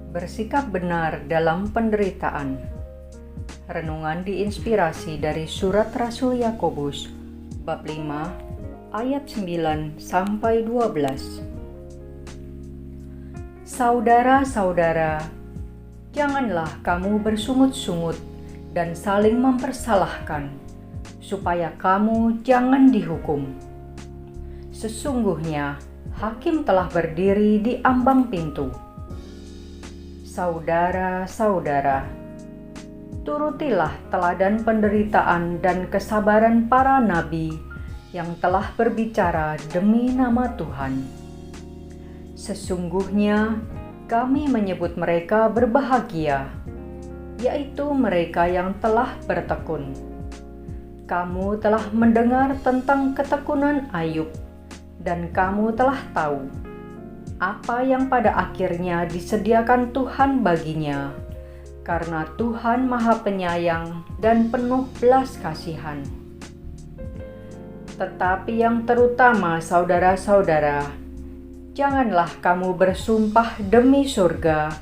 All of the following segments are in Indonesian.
Bersikap benar dalam penderitaan. Renungan diinspirasi dari surat Rasul Yakobus bab 5 ayat 9 sampai 12. Saudara-saudara, janganlah kamu bersungut-sungut dan saling mempersalahkan, supaya kamu jangan dihukum. Sesungguhnya hakim telah berdiri di ambang pintu. Saudara-saudara, turutilah teladan penderitaan dan kesabaran para nabi yang telah berbicara demi nama Tuhan. Sesungguhnya kami menyebut mereka berbahagia, yaitu mereka yang telah bertekun. Kamu telah mendengar tentang ketekunan Ayub, dan kamu telah tahu apa yang pada akhirnya disediakan Tuhan baginya, karena Tuhan Maha Penyayang dan penuh belas kasihan. Tetapi yang terutama, saudara-saudara, janganlah kamu bersumpah demi surga,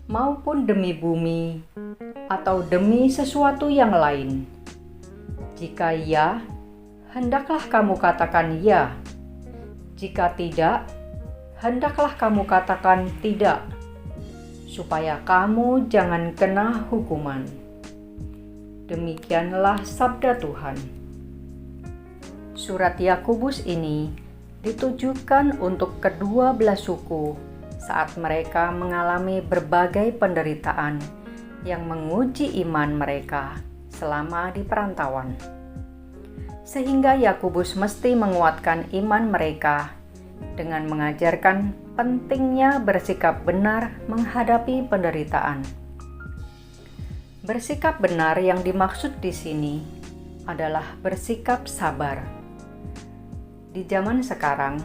maupun demi bumi, atau demi sesuatu yang lain. Jika ya, hendaklah kamu katakan ya. Jika tidak, hendaklah kamu katakan tidak, supaya kamu jangan kena hukuman. Demikianlah sabda Tuhan. Surat Yakobus ini ditujukan untuk kedua belah suku saat mereka mengalami berbagai penderitaan yang menguji iman mereka selama di perantauan. Sehingga Yakobus mesti menguatkan iman mereka dengan mengajarkan pentingnya bersikap benar menghadapi penderitaan. Bersikap benar yang dimaksud di sini adalah bersikap sabar. Di zaman sekarang,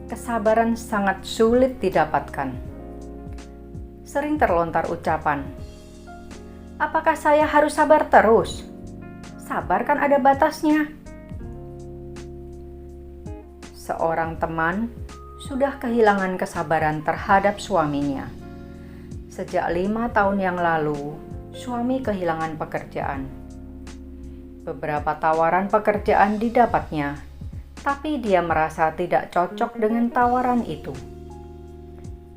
kesabaran sangat sulit didapatkan. Sering terlontar ucapan, "Apakah saya harus sabar terus? Sabar kan ada batasnya." Seorang teman sudah kehilangan kesabaran terhadap suaminya. Sejak 5 tahun yang lalu, suami kehilangan pekerjaan. Beberapa tawaran pekerjaan didapatnya, tapi dia merasa tidak cocok dengan tawaran itu.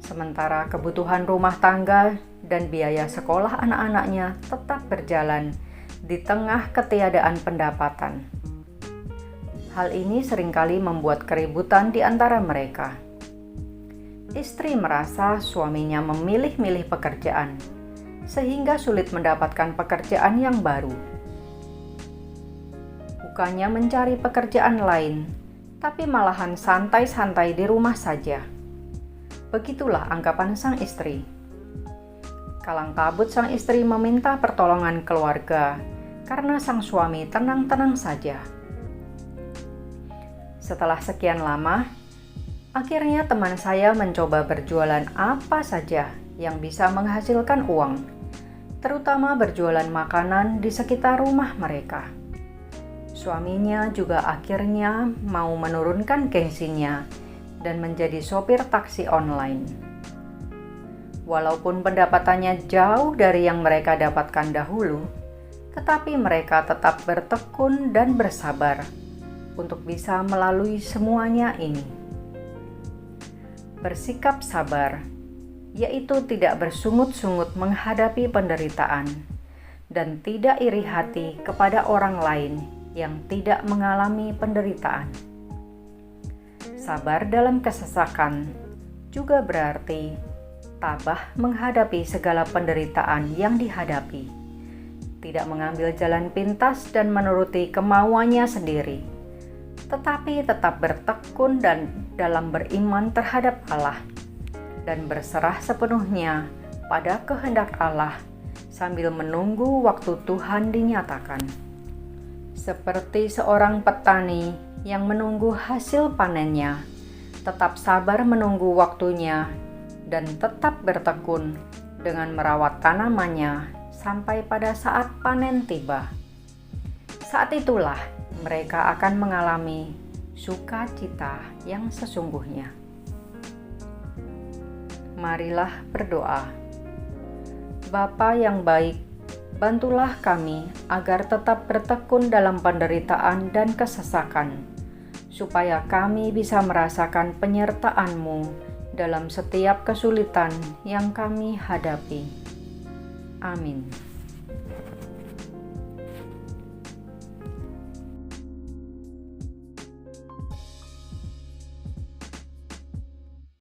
Sementara kebutuhan rumah tangga dan biaya sekolah anak-anaknya tetap berjalan di tengah ketiadaan pendapatan. Hal ini seringkali membuat keributan di antara mereka. Istri merasa suaminya memilih-milih pekerjaan, sehingga sulit mendapatkan pekerjaan yang baru. Bukannya mencari pekerjaan lain, tapi malahan santai-santai di rumah saja. Begitulah anggapan sang istri. Kalang kabut sang istri meminta pertolongan keluarga, karena sang suami tenang-tenang saja. Setelah sekian lama, akhirnya teman saya mencoba berjualan apa saja yang bisa menghasilkan uang, terutama berjualan makanan di sekitar rumah mereka. Suaminya juga akhirnya mau menurunkan gengsinya dan menjadi sopir taksi online. Walaupun pendapatannya jauh dari yang mereka dapatkan dahulu, tetapi mereka tetap bertekun dan bersabar untuk bisa melalui semuanya ini. Bersikap sabar, yaitu tidak bersungut-sungut menghadapi penderitaan dan tidak iri hati kepada orang lain yang tidak mengalami penderitaan. Sabar dalam kesesakan juga berarti tabah menghadapi segala penderitaan yang dihadapi, tidak mengambil jalan pintas dan menuruti kemauannya sendiri, tetapi tetap bertekun dan dalam beriman terhadap Allah dan berserah sepenuhnya pada kehendak Allah sambil menunggu waktu Tuhan dinyatakan. Seperti seorang petani yang menunggu hasil panennya, tetap sabar menunggu waktunya dan tetap bertekun dengan merawat tanamannya sampai pada saat panen tiba. Saat itulah mereka akan mengalami sukacita yang sesungguhnya. Marilah berdoa. Bapa yang baik, bantulah kami agar tetap bertekun dalam penderitaan dan kesesakan, supaya kami bisa merasakan penyertaan-Mu dalam setiap kesulitan yang kami hadapi. Amin.